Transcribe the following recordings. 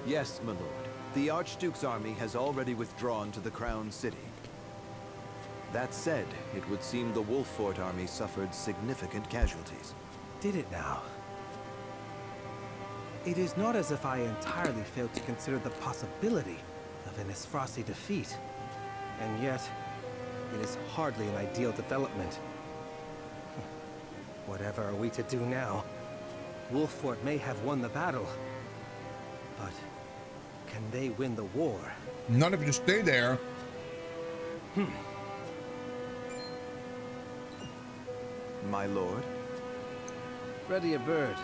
Yes, my lord. The Archduke's army has already withdrawn to the Crown City. That said, it would seem the Wolffort army suffered significant casualties. Did it now? It is not as if I entirely failed to consider the possibility of an Esfrossi defeat. And yet, it is hardly an ideal development. Whatever are we to do now? Wolffort may have won the battle, but can they win the war? Not if you stay there. My lord? Ready a bird.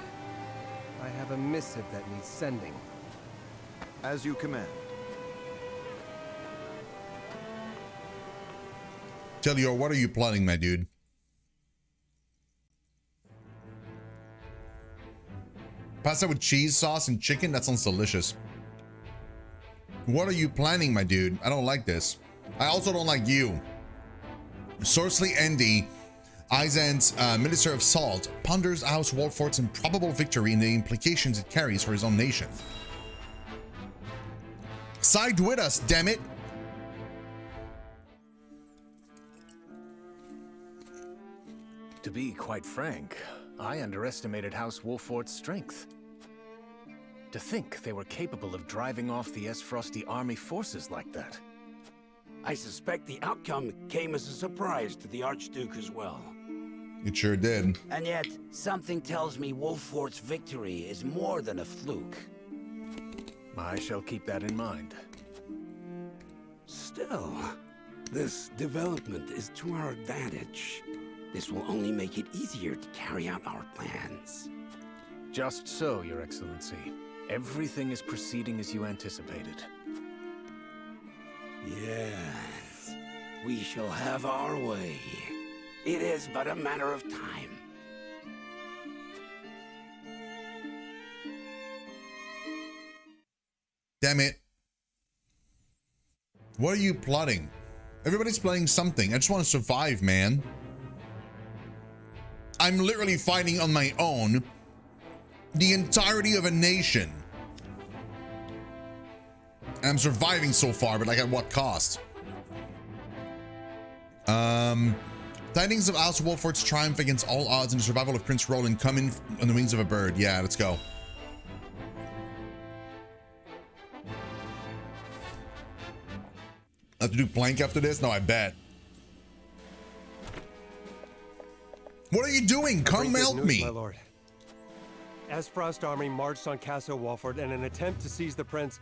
I have a missive that needs sending. As you command. Telio, what are you planning, my dude? Pasta with cheese sauce and chicken? That sounds delicious. What are you planning, my dude? I don't like this. I also don't like you. Sorcery Endy, Eisen's Minister of Salt, ponders House Wolffort's improbable victory and the implications it carries for his own nation. Side with us, damn it! To be quite frank, I underestimated House Wolffort's strength. To think they were capable of driving off the Esfrosti army forces like that. I suspect the outcome came as a surprise to the Archduke as well. It sure did. And yet, something tells me Wolffort's victory is more than a fluke. I shall keep that in mind. Still, this development is to our advantage. This will only make it easier to carry out our plans. Just so, Your Excellency. Everything is proceeding as you anticipated. Yes, we shall have our way. It is but a matter of time. Damn it. What are you plotting? Everybody's playing something. I just want to survive, man. I'm literally fighting on my own the entirety of a nation. I'm surviving so far, but like at what cost? Tidings of House Wolffort's triumph against all odds and the survival of Prince Roland come in on the wings of a bird. Yeah, let's go. I have to do plank after this? No, I bet. What are you doing? Come help me. My lord. Esfrost army marched on Castle Wolffort in an attempt to seize the prince,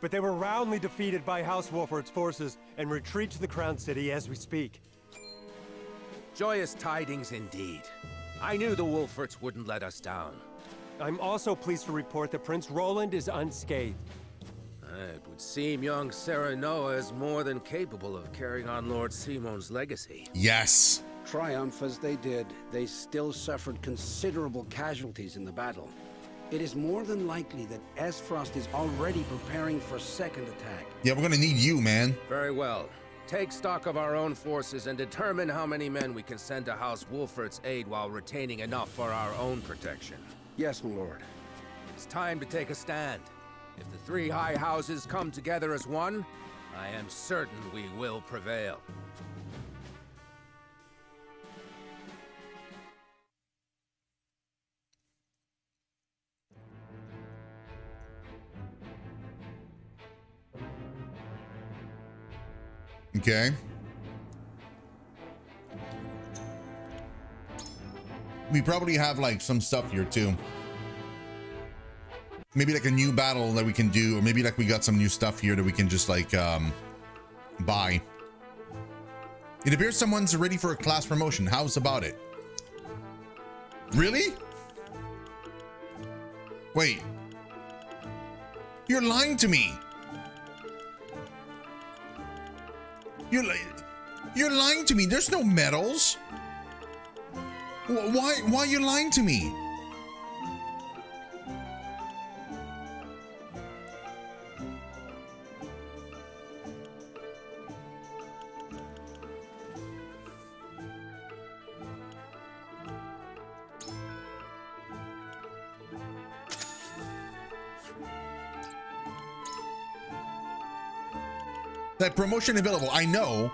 but they were roundly defeated by House Wolffort's forces and retreat to the Crown City as we speak. Joyous tidings indeed. I knew the Wolfforts wouldn't let us down. I'm also pleased to report that Prince Roland is unscathed. It would seem young Serenoa is more than capable of carrying on Lord Simon's legacy. Yes. Triumph as they did, they still suffered considerable casualties in the battle. It is more than likely that Esfrost is already preparing for a second attack. Yeah, we're gonna need you, man. Very well. Take stock of our own forces and determine how many men we can send to House Wolffort's aid while retaining enough for our own protection. Yes, my lord. It's time to take a stand. If the three high houses come together as one, I am certain we will prevail. Okay. We probably have like some stuff here too. Maybe like a new battle that we can do, or maybe like we got some new stuff here that we can just like buy. It appears someone's ready for a class promotion. How's about it? Really? Wait. You're lying to me. You're lying to me. There's no medals. Why are you lying to me? That promotion available, I know.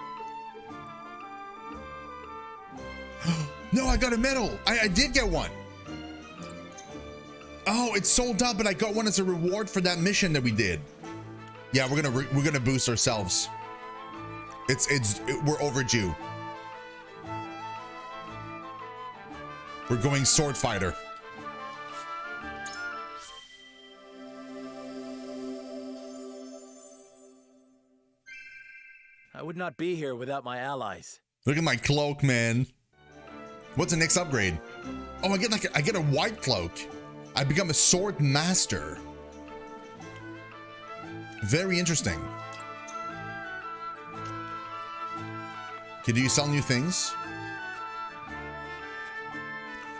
No, I got a medal. I did get one. Oh, it's sold out, but I got one as a reward for that mission that we did. Yeah, we're gonna boost ourselves. We're overdue. We're going sword fighter. I would not be here without my allies. Look at my cloak, man. What's the next upgrade? Oh, I get a white cloak. I become a sword master. Very interesting. Okay, do you sell new things?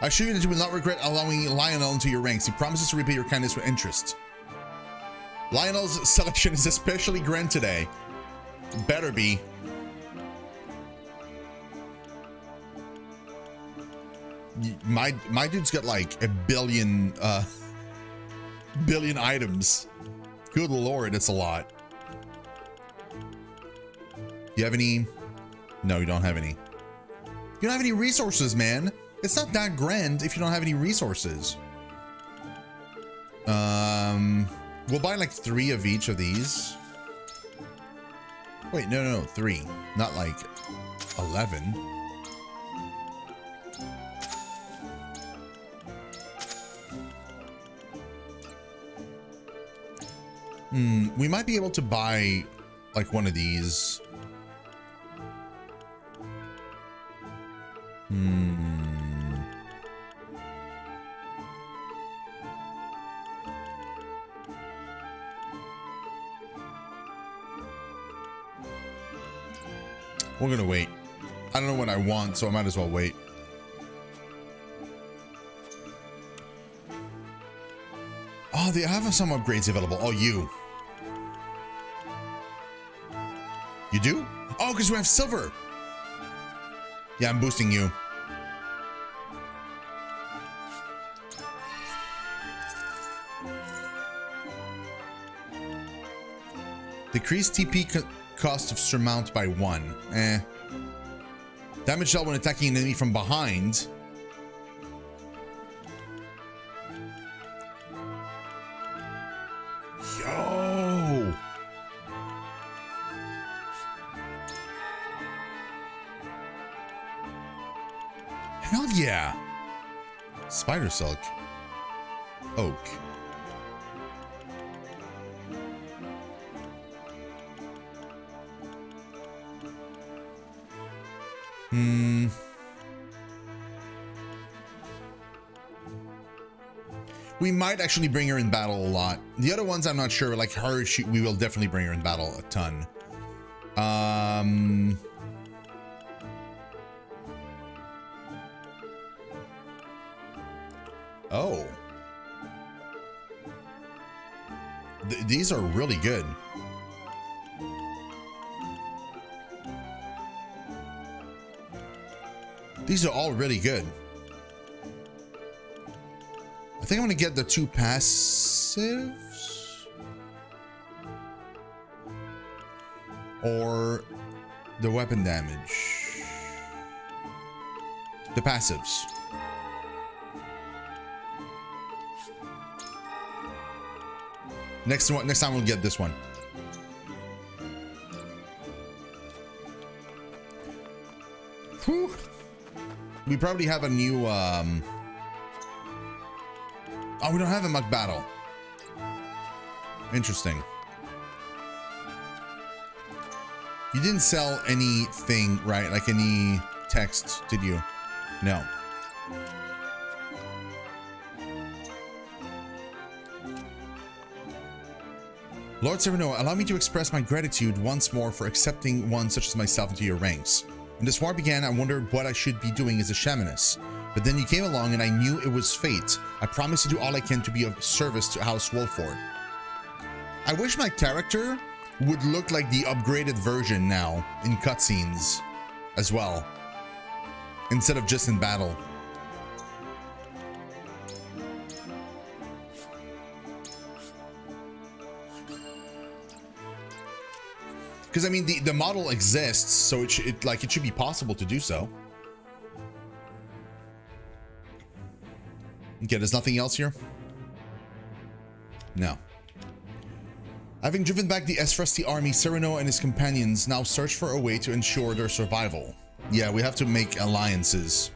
I assure you that you will not regret allowing Lionel into your ranks. He promises to repay your kindness with interest. Lionel's selection is especially grand today. Better be. My dude's got like a billion items. Good lord, it's a lot. You have any? No, you don't have any. You don't have any resources, man. It's not that grand if you don't have any resources. We'll buy like 3 of each of these. Wait, no, 3, not like 11. We might be able to buy like one of these. We're gonna wait. I don't know what I want, so I might as well wait. Oh, they have some upgrades available. Oh, you do? Oh, because we have silver. Yeah, I'm boosting you. Decrease TP cost of surmount by 1. Damage dealt when attacking an enemy from behind. Yo! Hell yeah! Spider silk. Oak. We might actually bring her in battle a lot. The other ones I'm not sure, like her, we will definitely bring her in battle a ton. Oh. These are really good. These are all really good. I think I'm gonna get the 2 passives. Or the weapon damage. The passives. Next time we'll get this one. Whew. We probably have a new oh, we don't have a muck battle. Interesting. You didn't sell anything, right? Like any text, did you? No. Lord Sereno, allow me to express my gratitude once more for accepting one such as myself into your ranks. When this war began, I wondered what I should be doing as a shamaness. But then you came along and I knew it was fate. I promised to do all I can to be of service to House Wolford. I wish my character would look like the upgraded version now in cutscenes as well, instead of just in battle. Because I mean, the model exists, so it should be possible to do so. Okay, there's nothing else here? No. Having driven back the Esfrasti army, Cyrano and his companions now search for a way to ensure their survival. Yeah, we have to make alliances.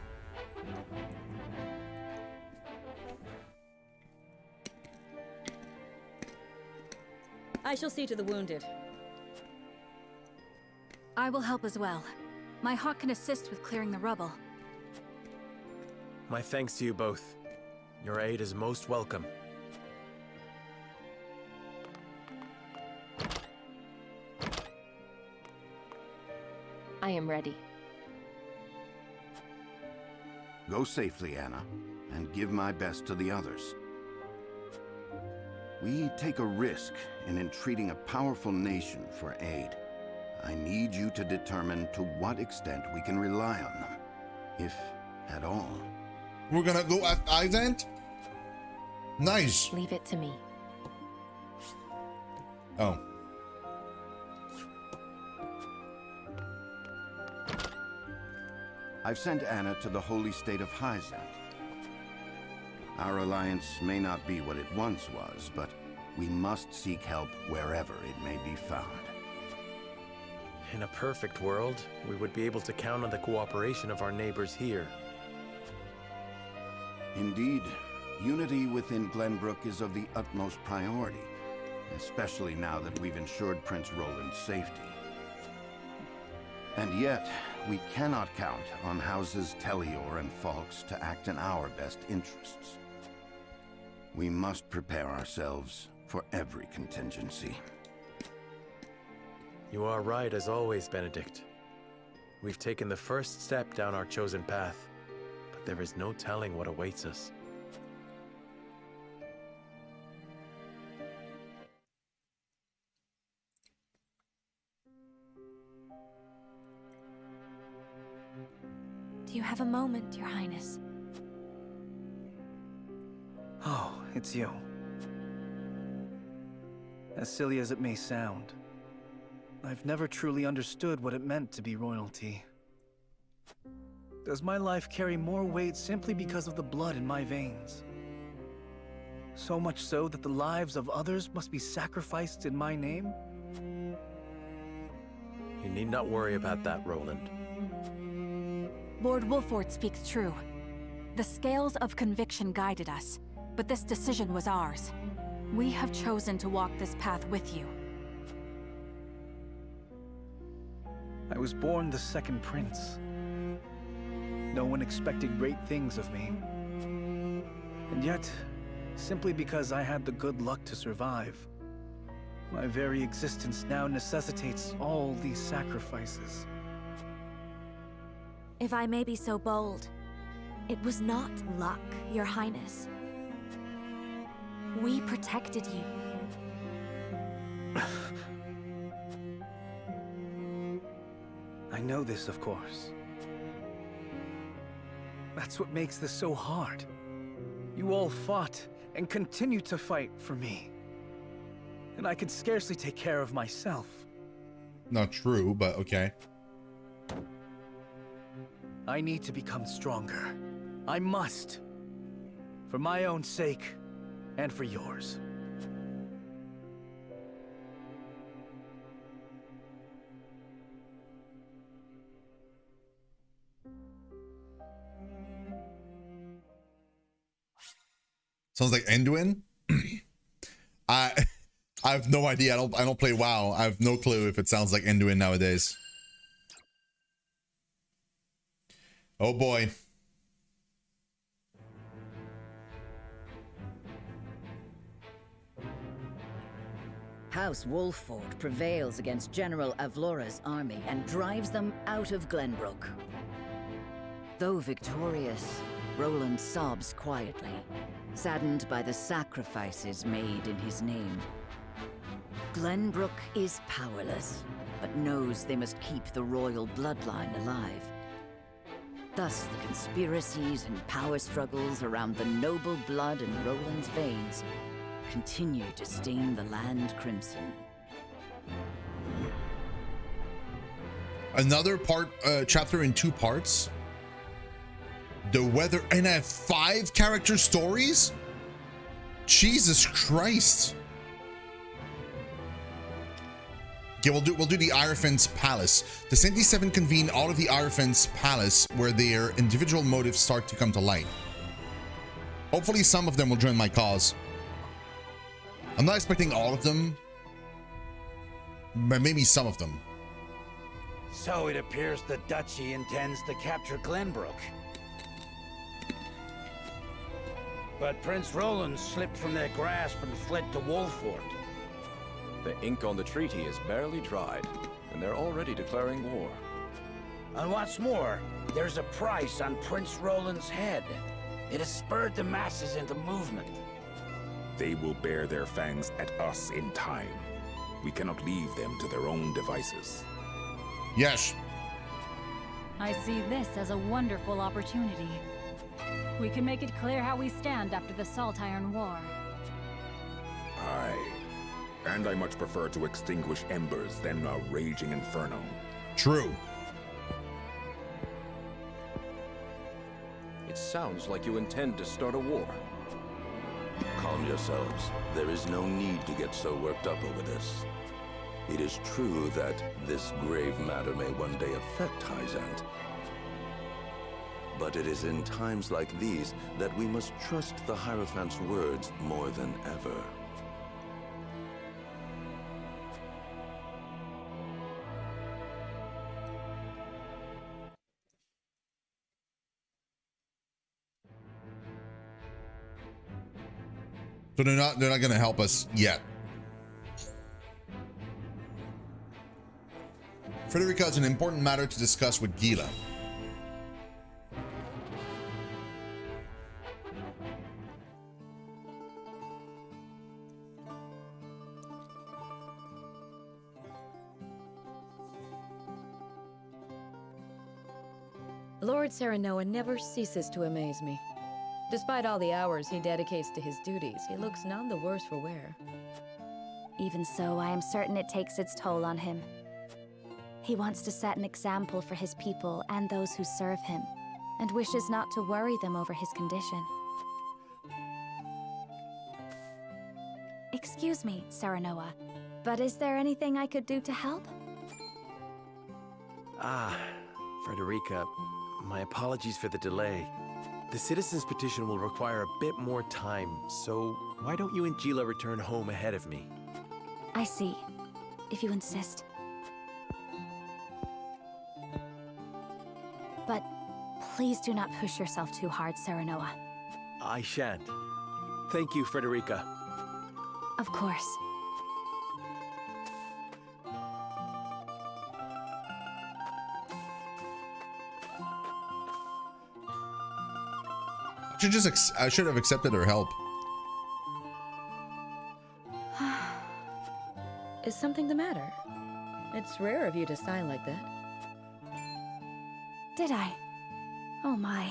I shall see to the wounded. I will help as well. My hawk can assist with clearing the rubble. My thanks to you both. Your aid is most welcome. I am ready. Go safely, Anna, and give my best to the others. We take a risk in entreating a powerful nation for aid. I need you to determine to what extent we can rely on them, if at all. We're gonna go at Izant? Nice. Leave it to me. Oh. I've sent Anna to the holy state of Hyzant. Our alliance may not be what it once was, but we must seek help wherever it may be found. In a perfect world, we would be able to count on the cooperation of our neighbors here. Indeed, unity within Glenbrook is of the utmost priority, especially now that we've ensured Prince Roland's safety. And yet, we cannot count on houses Tellior and Falks to act in our best interests. We must prepare ourselves for every contingency. You are right as always, Benedict. We've taken the first step down our chosen path, but there is no telling what awaits us. Do you have a moment, Your Highness? Oh, it's you. As silly as it may sound, I've never truly understood what it meant to be royalty. Does my life carry more weight simply because of the blood in my veins? So much so that the lives of others must be sacrificed in my name? You need not worry about that, Roland. Lord Wolford speaks true. The scales of conviction guided us, but this decision was ours. We have chosen to walk this path with you. I was born the second prince. No one expected great things of me. And yet, simply because I had the good luck to survive, my very existence now necessitates all these sacrifices. If I may be so bold, it was not luck, Your Highness. We protected you. I know this, of course. That's what makes this so hard. You all fought and continue to fight for me. And I could scarcely take care of myself. Not true, but okay. I need to become stronger. I must. For my own sake, and for yours. Sounds like Anduin. I have no idea. I don't play WoW. I have no clue if it sounds like Anduin nowadays. Oh boy. House Wolford prevails against General Avlora's army and drives them out of Glenbrook. Though victorious, Roland sobs quietly, saddened by the sacrifices made in his name. Glenbrook is powerless, but knows they must keep the royal bloodline alive. Thus, the conspiracies and power struggles around the noble blood in Roland's veins continue to stain the land crimson. Another part, chapter in 2 parts. The weather, and I have 5 character stories? Jesus Christ. Okay, we'll do the Hierophant's Palace. The ShinoSeven convene all of the Hierophant's Palace where their individual motives start to come to light. Hopefully some of them will join my cause. I'm not expecting all of them, but maybe some of them. So it appears the Duchy intends to capture Glenbrook. But Prince Roland slipped from their grasp and fled to Wolfort. The ink on the treaty is barely dried, and they're already declaring war. And what's more, there's a price on Prince Roland's head. It has spurred the masses into movement. They will bear their fangs at us in time. We cannot leave them to their own devices. Yes. I see this as a wonderful opportunity. We can make it clear how we stand after the Salt Iron War. Aye. And I much prefer to extinguish embers than a raging inferno. True. It sounds like you intend to start a war. Calm yourselves. There is no need to get so worked up over this. It is true that this grave matter may one day affect Hyzant. But it is in times like these that we must trust the Hierophant's words more than ever. So they're not going to help us yet. Frederica has an important matter to discuss with Gila. Lord Serenoa never ceases to amaze me. Despite all the hours he dedicates to his duties, he looks none the worse for wear. Even so, I am certain it takes its toll on him. He wants to set an example for his people and those who serve him, and wishes not to worry them over his condition. Excuse me, Serenoa, but is there anything I could do to help? Frederica, my apologies for the delay. The citizen's petition will require a bit more time, so why don't you and Gila return home ahead of me? I see, if you insist. But please do not push yourself too hard, Serenoa. I shan't. Thank you, Frederica. Of course. I should have accepted her help. Is something the matter? It's rare of you to sigh like that. Did I? Oh my.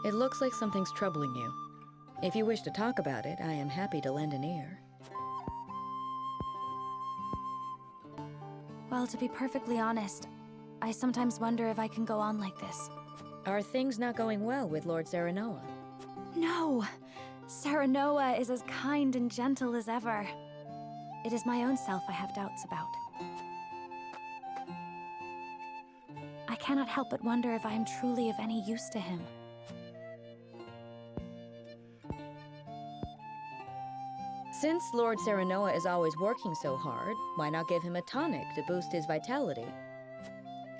It looks like something's troubling you. If you wish to talk about it, I am happy to lend an ear. Well, to be perfectly honest, I sometimes wonder if I can go on like this. Are things not going well with Lord Serenoa? No! Serenoa is as kind and gentle as ever. It is my own self I have doubts about. I cannot help but wonder if I am truly of any use to him. Since Lord Serenoa is always working so hard, why not give him a tonic to boost his vitality?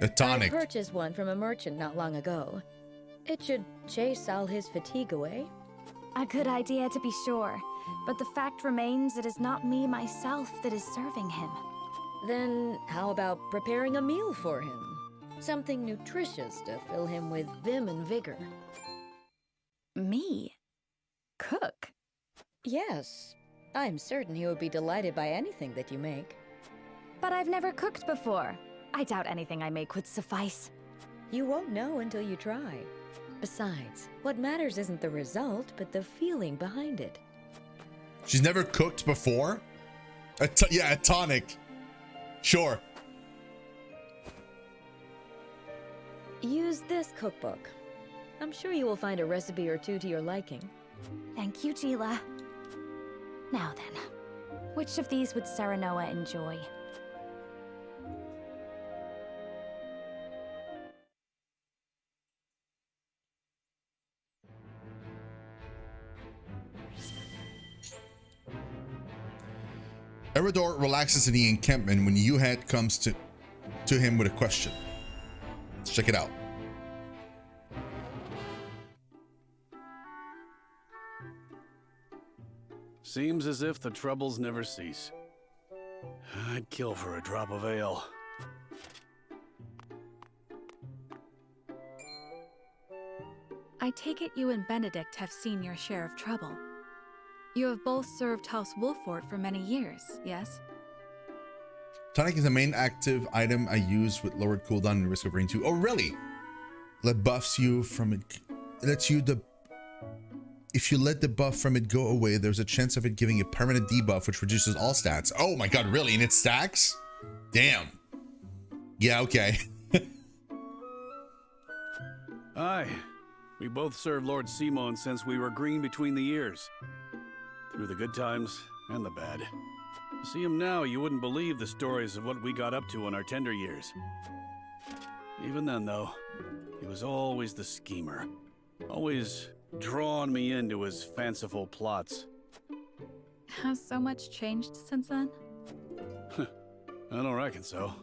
A tonic? I purchased one from a merchant not long ago. It should chase all his fatigue away. A good idea to be sure, but the fact remains it is not me myself that is serving him. Then how about preparing a meal for him? Something nutritious to fill him with vim and vigor. Me? Cook? Yes. I'm certain he would be delighted by anything that you make. But I've never cooked before. I doubt anything I make would suffice. You won't know until you try. Besides, what matters isn't the result, but the feeling behind it. She's never cooked before? Yeah, a tonic. Sure. Use this cookbook. I'm sure you will find a recipe or two to your liking. Thank you, Gila. Now then, which of these would Serenoa enjoy? Eridor relaxes in the encampment when Yuhet comes to him with a question. Let's check it out. Seems as if the troubles never cease. I'd kill for a drop of ale. I take it you and Benedict have seen your share of trouble. You have both served House Wolffort for many years, yes? Tonic is the main active item I use with lowered cooldown and risk of rain 2. Oh, really? Let buffs you from it. Lets you the. If you let the buff from it go away, there's a chance of it giving a permanent debuff, which reduces all stats. Oh my god, really? And it stacks? Damn. Yeah, okay. Aye. We both served Lord Simon since we were green between the ears. Through the good times and the bad. To see him now, you wouldn't believe the stories of what we got up to in our tender years. Even then, though, he was always the schemer. Always drawn me into his fanciful plots. Has so much changed since then? I don't reckon so.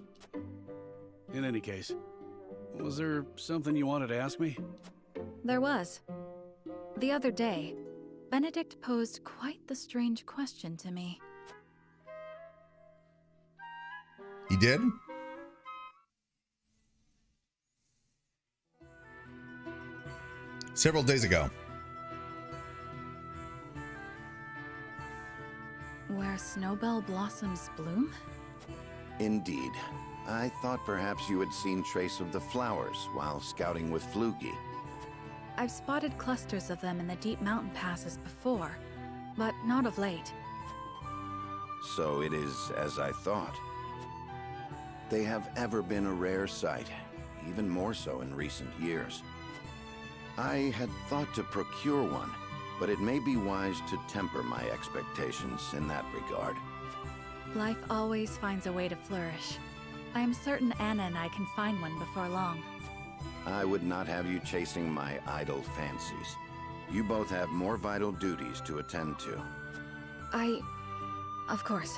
In any case, was there something you wanted to ask me? There was. The other day, Benedict posed quite the strange question to me. He did? Several days ago. Where snowbell blossoms bloom? Indeed. I thought perhaps you had seen trace of the flowers while scouting with Flugy. I've spotted clusters of them in the deep mountain passes before, but not of late. So it is as I thought. They have ever been a rare sight, even more so in recent years. I had thought to procure one, but it may be wise to temper my expectations in that regard. Life always finds a way to flourish. I am certain Anna and I can find one before long. I would not have you chasing my idle fancies. You both have more vital duties to attend to. Of course.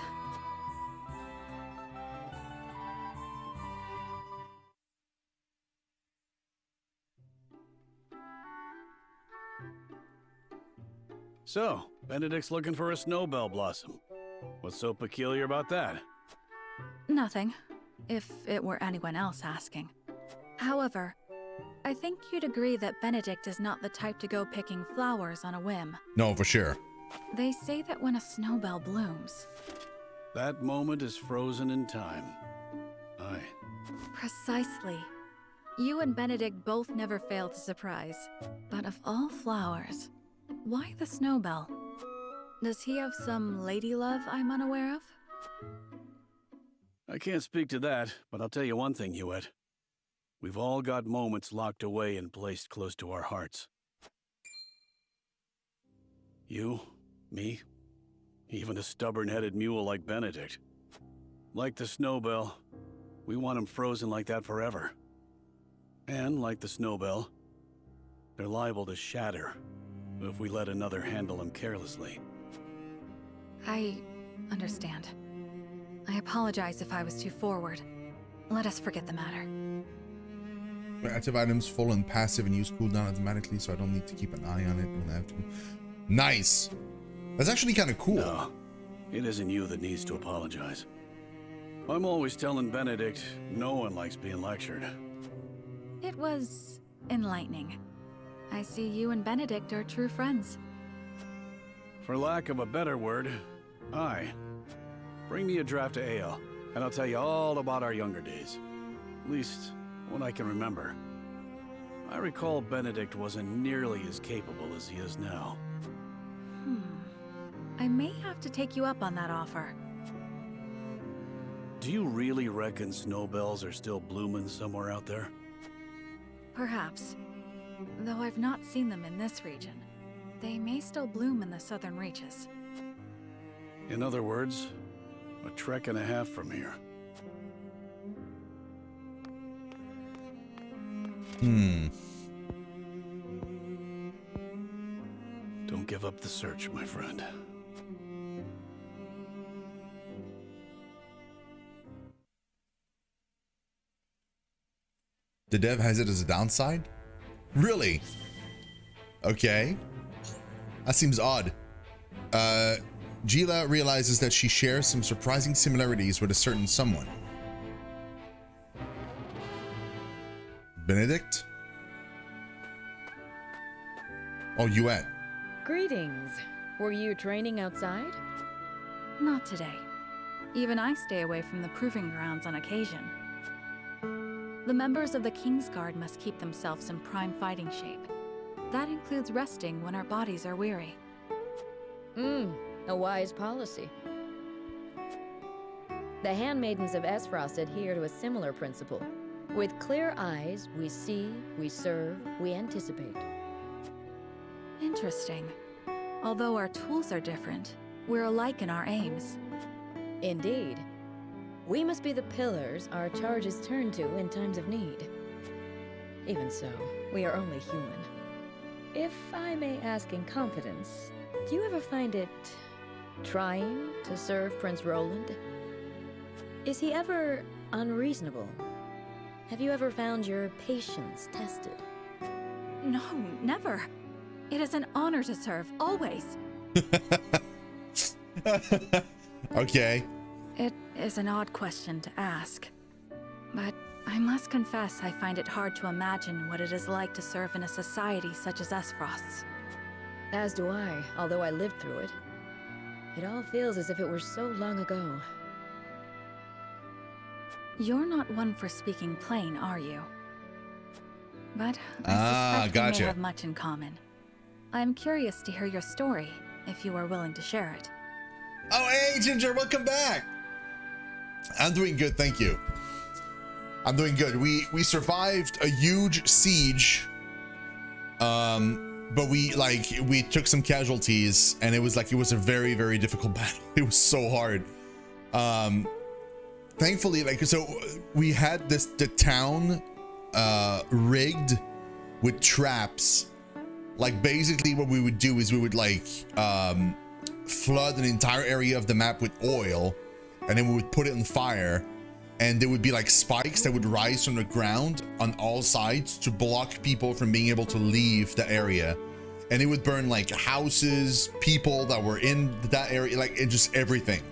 So, Benedict's looking for a snowbell blossom. What's so peculiar about that? Nothing, if it were anyone else asking. However, I think you'd agree that Benedict is not the type to go picking flowers on a whim. No, for sure. They say that when a snowbell blooms... That moment is frozen in time. Aye. Precisely. You and Benedict both never fail to surprise. But of all flowers, why the snowbell? Does he have some lady love I'm unaware of? I can't speak to that, but I'll tell you one thing, Hewitt. We've all got moments locked away and placed close to our hearts. You, me, even a stubborn-headed mule like Benedict. Like the snowbell, we want him frozen like that forever. And like the snowbell, they're liable to shatter if we let another handle them carelessly. I understand. I apologize if I was too forward. Let us forget the matter. My active items full and passive and use cooldown automatically, so I don't need to keep an eye on it when I have to. Nice! That's actually kind of cool. No, it isn't you that needs to apologize. I'm always telling Benedict no one likes being lectured. It was enlightening. I see you and Benedict are true friends. For lack of a better word, aye. Bring me a draft of ale, and I'll tell you all about our younger days. At least, what I can remember. I recall Benedict wasn't nearly as capable as he is now. I may have to take you up on that offer. Do you really reckon snowbells are still blooming somewhere out there? Perhaps. Though I've not seen them in this region. They may still bloom in the southern reaches. In other words, a trek and a half from here. Don't give up the search, my friend. The dev has it as a downside? Really? Okay. That seems odd. Gila realizes that she shares some surprising similarities with a certain someone. Benedict? Oh, you at? Greetings. Were you training outside? Not today. Even I stay away from the proving grounds on occasion. The members of the King's Guard must keep themselves in prime fighting shape. That includes resting when our bodies are weary. A wise policy. The handmaidens of Esfrost adhere to a similar principle. With clear eyes, we see, we serve, we anticipate. Interesting. Although our tools are different, we're alike in our aims. Indeed. We must be the pillars our charges turn to in times of need. Even so, we are only human. If I may ask in confidence, do you ever find it trying to serve Prince Roland? Is he ever unreasonable? Have you ever found your patience tested? No, never. It is an honor to serve, always. Okay. It is an odd question to ask. But I must confess I find it hard to imagine what it is like to serve in a society such as Esfrost's. As do I, although I lived through it. It all feels as if it were so long ago. You're not one for speaking plain, are you? But I suspect we may have much in common. I'm curious to hear your story, if you are willing to share it. Oh, hey, Ginger, welcome back. I'm doing good, thank you. I'm doing good. We survived a huge siege, but we took some casualties, and it was a very, very difficult battle. It was so hard. Thankfully, so we had the town rigged with traps. Like, basically what we would do is we would flood an entire area of the map with oil, and then we would put it on fire, and there would be like spikes that would rise from the ground on all sides to block people from being able to leave the area, and it would burn like houses, people that were in that area, like it just everything.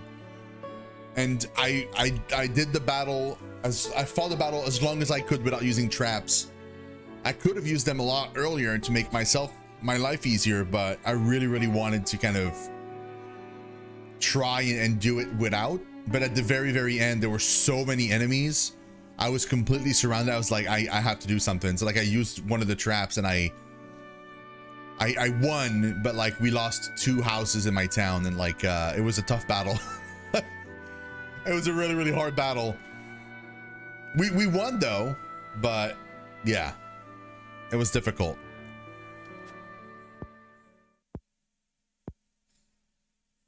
And I did the battle I fought the battle as long as I could without using traps. I could have used them a lot earlier to make my life easier, but I really wanted to kind of try and do it without. But at the very end, there were so many enemies. I was completely surrounded. I was like, I have to do something. So like I used one of the traps and I won, but like we lost 2 houses in my town, and like it was a tough battle. It was a really hard battle. We won though, but yeah, it was difficult.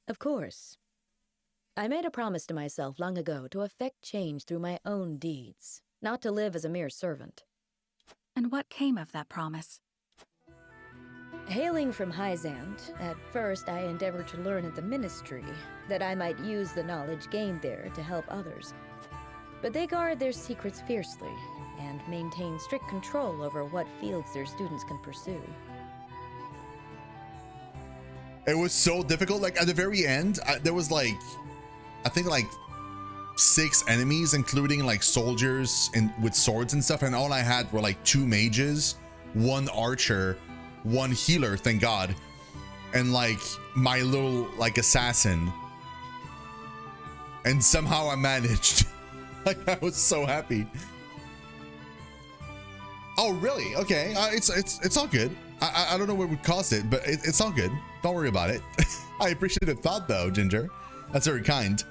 Of course. I made a promise to myself long ago to effect change through my own deeds, not to live as a mere servant. And what came of that promise? Hailing from Hyzant, at first I endeavored to learn at the ministry, that I might use the knowledge gained there to help others. But they guard their secrets fiercely, and maintain strict control over what fields their students can pursue. It was so difficult. Like at the very end, there was like, I think like 6 enemies, including like soldiers and with swords and stuff. And all I had were like 2 mages, 1 archer, 1 healer, thank God. And like my little like assassin. And somehow I managed. Like I was so happy. Oh really? Okay, it's all good. I don't know what would cause it, but it's all good. Don't worry about it. I appreciate the thought though, Ginger. That's very kind.